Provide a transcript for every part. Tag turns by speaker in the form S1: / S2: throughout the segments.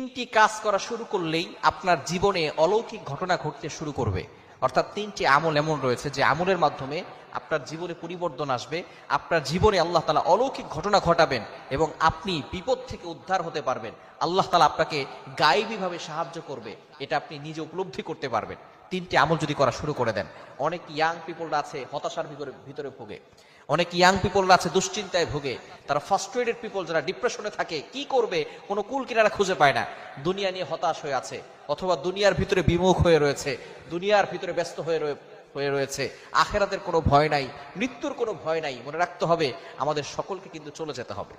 S1: তিনটি কাজ করা শুরু করলেই আপনার জীবনে অলৌকিক ঘটনা ঘটতে শুরু করবে। অর্থাৎ তিনটি আমল এমন রয়েছে যে আমলের মাধ্যমে আপনার জীবনে পরিবর্তন আসবে, আপনার জীবনে আল্লাহ তাআলা অলৌকিক ঘটনা ঘটাবেন এবং আপনি বিপদ থেকে উদ্ধার হতে পারবেন। আল্লাহ তাআলা আপনাকে গায়েবীভাবে সাহায্য করবে, এটা আপনি নিজে উপলব্ধি করতে পারবেন তিনটি আমল যদি করা শুরু করে দেন। অনেক ইয়াং পিপলরা আছে হতাশার ভিতরে ভোগে, অনেক ইয়াং পিপলরা আছে দুশ্চিন্তায় ভোগে, তারা ফ্রাস্ট্রেটেড পিপল যারা ডিপ্রেশনে থাকে, কি করবে কোনো কুল কিনারা খুঁজে পায় না, দুনিয়া নিয়ে হতাশ হয়ে আছে অথবা দুনিয়ার ভিতরে বিমুখ হয়ে রয়েছে, দুনিয়ার ভিতরে ব্যস্ত হয়ে রয়েছে। আখেরাতের কোনো ভয় নাই, মৃত্যুর কোনো ভয় নাই। মনে রাখতে হবে আমাদের সকলকে কিন্তু চলে যেতে হবে।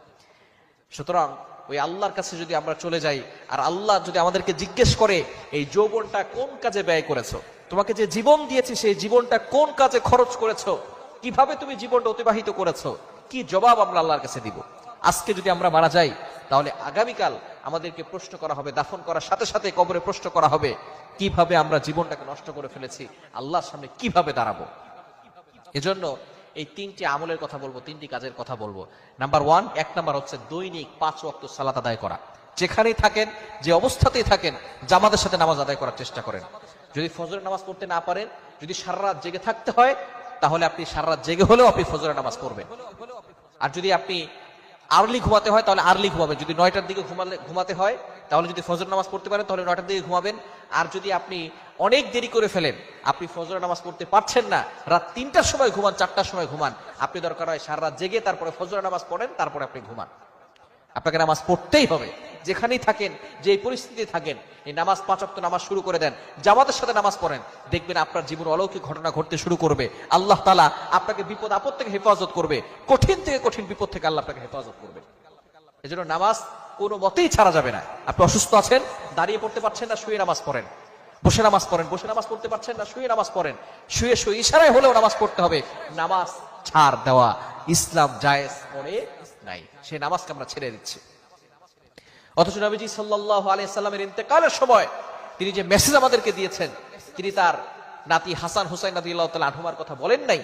S1: সুতরাং ওই আল্লাহর কাছে যদি আমরা চলে যাই আর আল্লাহ যদি আমাদেরকে জিজ্ঞেস করে এই যৌবনটা কোন কাজে ব্যয় করেছো, তোমাকে যে জীবন দিয়েছি সেই জীবনটা কোন কাজে খরচ করেছো, কিভাবে তুমি জীবনটা অতিবাহিত করেছো, কি জবাব আমরা আল্লাহর কাছে দিব? আজকে যদি আমরা মারা যাই তাহলে আগামীকাল আমাদেরকে প্রশ্ন করা হবে, দাফন করার সাথে সাথে কবরে প্রশ্ন করা হবে কিভাবে আমরা জীবনটাকে নষ্ট করে ফেলেছি, আল্লাহর সামনে কিভাবে দাঁড়াবো। এজন্য এই তিনটি আমলের কথা বলবো, তিনটি কাজের কথা বলবো। নাম্বার ওয়ান, এক নাম্বার হচ্ছে দৈনিক 5 ওয়াক্ত সালাত আদায় করা। যেখানেই থাকেন, যে অবস্থাতেই থাকেন, জামাতের সাথে নামাজ আদায় করার চেষ্টা করেন। যদি ফজরের নামাজ পড়তে না পারেন, যদি সারা রাত জেগে থাকতে হয়, তাহলে আপনি সারা রাত জেগে হলেও আপনি ফজরের নামাজ পড়বেন। আর যদি আপনি আর্লি ঘুমাতে হয় তাহলে আর্লি ঘুমাবেন। যদি 9টার দিকে ঘুমাতে হয় তাহলে যদি ফজর নামাজ পড়তে পারেন তাহলে 9টার দিকে ঘুমাবেন। আর যদি আপনি অনেক দেরি করে ফেলেন, আপনি ফজর নামাজ পড়তে পারছেন না, রাত 3টার সময় ঘুমান, 4টার সময় ঘুমান, আপনি দরকার হয় সারা রাত জেগে তারপরে ফজর নামাজ পড়েন, তারপরে আপনি ঘুমান। আপনাকে নামাজ পড়তেই হবে, যেখানেই থাকেন, যে পরিস্থিতি থাকেন। এই নামাজ 5 ওয়াক্ত নামাজ শুরু করে দেন, জামাতের সাথে নামাজ পড়েন, দেখবেন আপনার জীবনে অলৌকিক ঘটনা ঘটতে শুরু করবে। আল্লাহ তাআলা আপনাকে বিপদ আপদ থেকে হেফাজত করবে, কঠিন থেকে কঠিন বিপদ থেকে আল্লাহ আপনাকে হেফাজত করবে। এজন্য নামাজ কোনো মতেই ছাড়া যাবে না। আপনি অসুস্থ আছেন, দাঁড়িয়ে পড়তে পারছেন না, শুয়ে নামাজ পড়েন। বসে নামাজ পড়েন, বসে নামাজ পড়তে পারছেন না, শুয়ে নামাজ পড়েন। শুয়ে শুয়ে ইশারায় হলেও নামাজ পড়তে হবে। নামাজ ছাড় দেওয়া ইসলাম জায়েজ করে নাই, সেই নামাজকে আমরা ছেড়ে দিচ্ছি। অথচ নবীজি সাল্লাল্লাহু আলাইহি সাল্লামের ইন্তেকালের সময় তিনি যে মেসেজ আমাদেরকে দিয়েছেন, তিনি তার নাতি হাসান হুসাইন রাদিয়াল্লাহু তাআলা আনহুমার কথা বলেন নাই।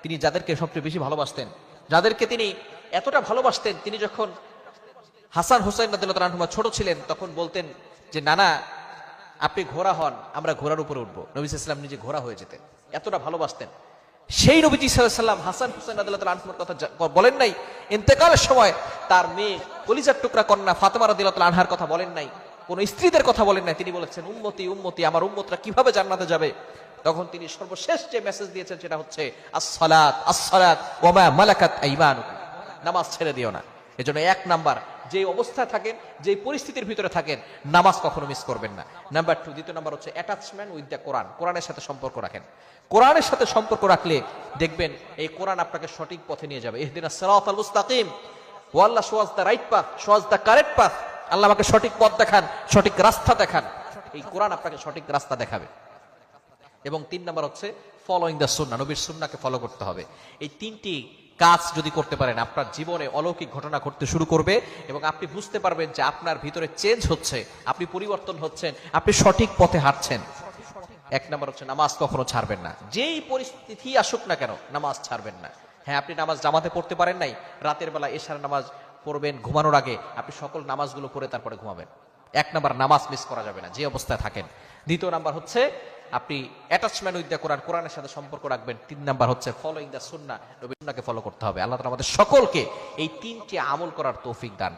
S1: তিনি যাদেরকে সবচেয়ে বেশি ভালোবাসতেন, যাদেরকে তিনি এতটা ভালোবাসতেন, তিনি যখন হাসান হুসাইন রাদিয়াল্লাহু তাআলা আনহুমা ছোট ছিলেন তখন বলতেন যে নানা আপনি ঘোড়া হন, আমরা ঘোড়ার উপরে উঠবো। নবী সাল্লাল্লাহু আলাইহি ওয়াসাল্লাম নিজে ঘোড়া হয়ে যেতেন, এতটা ভালোবাসতেন। সেই নবীজি সাল্লাল্লাহু আলাইহি ওয়াসাল্লাম হাসান হুসাইন রাদিয়াল্লাহু তাআলা আনহুমার কথা বলেন নাই। ইন্তেকালের সময় তার মেয়ে কলিজার টুকরা কন্যা ফাতেমা রাদিয়াল্লাহু তাআলা আনহার কথা বলেন নাই, কোন স্ত্রীদের কথা বলেন নাই। তিনি বলেছেন উম্মতি উম্মতি, আমার উম্মতরা কিভাবে জান্নাতে যাবে। তখন তিনি সর্বশেষ যে মেসেজ দিয়েছেন সেটা হচ্ছে আসসালাত আসসালাত ওয়া মা মালাকাত আইমানুকুম, নামাজ ছেড়ে দিও না। এজন্য এক নাম্বার, যে অবস্থায় থাকেন, যে পরিস্থিতির ভিতরে থাকেন, নামাজ কখনো মিস করবেন না। নাম্বার 2, দ্বিতীয় নাম্বার হচ্ছে অ্যাটাচমেন্ট উইথ দ্য কোরআন। কোরআনের সাথে সম্পর্ক রাখেন। কোরআনের সাথে সম্পর্ক রাখলে দেখবেন এই কোরআন আপনাকে সঠিক পথে নিয়ে যাবে। ইহদিনাস সিরাতাল মুস্তাকিম, ও Allah show us the right path, show us the correct path. Allah আমাকে সঠিক পথ দেখান, সঠিক রাস্তা দেখান। এই কোরআন আপনাকে সঠিক রাস্তা দেখাবে। এবং 3 নাম্বার হচ্ছে ফলোইং দ্য সুন্নাহ, নবীর সুন্নাহকে ফলো করতে হবে। এই তিনটি কাজ যদি করতে পারেন, আপনার জীবনে অলৌকিক ঘটনা ঘটতে শুরু করবে এবং আপনি বুঝতে পারবেন যে আপনার ভিতরে চেঞ্জ হচ্ছে, আপনি পরিবর্তন হচ্ছেন, আপনি সঠিক পথে হাঁটছেন। 1 নাম্বার হচ্ছে নামাজ কখনো ছাড়বেন না, যেই পরিস্থিতি আসুক না কেন নামাজ ছাড়বেন না। হ্যাঁ, আপনি নামাজ জামাতে পড়তে পারেন নাই, রাতের বেলা এশার নামাজ পড়বেন ঘুমানোর আগে, আপনি সকল নামাজগুলো পড়ে তারপরে ঘুমাবেন। 1 নাম্বার, নামাজ মিস করা যাবে না যে অবস্থায় থাকেন। দ্বিতীয় নাম্বার হচ্ছে আপনি অ্যাটাচমেন্ট উইথ দ্য কোরআন, কোরআনের সাথে সম্পর্ক রাখবেন। 3 নাম্বার হচ্ছে ফলোইং দ্য সুন্নাহ, নবীর সুন্নাহকে ফলো করতে হবে। আল্লাহ তাআলা আমাদের সকলকে এই 3টি আমল করার তৌফিক দান।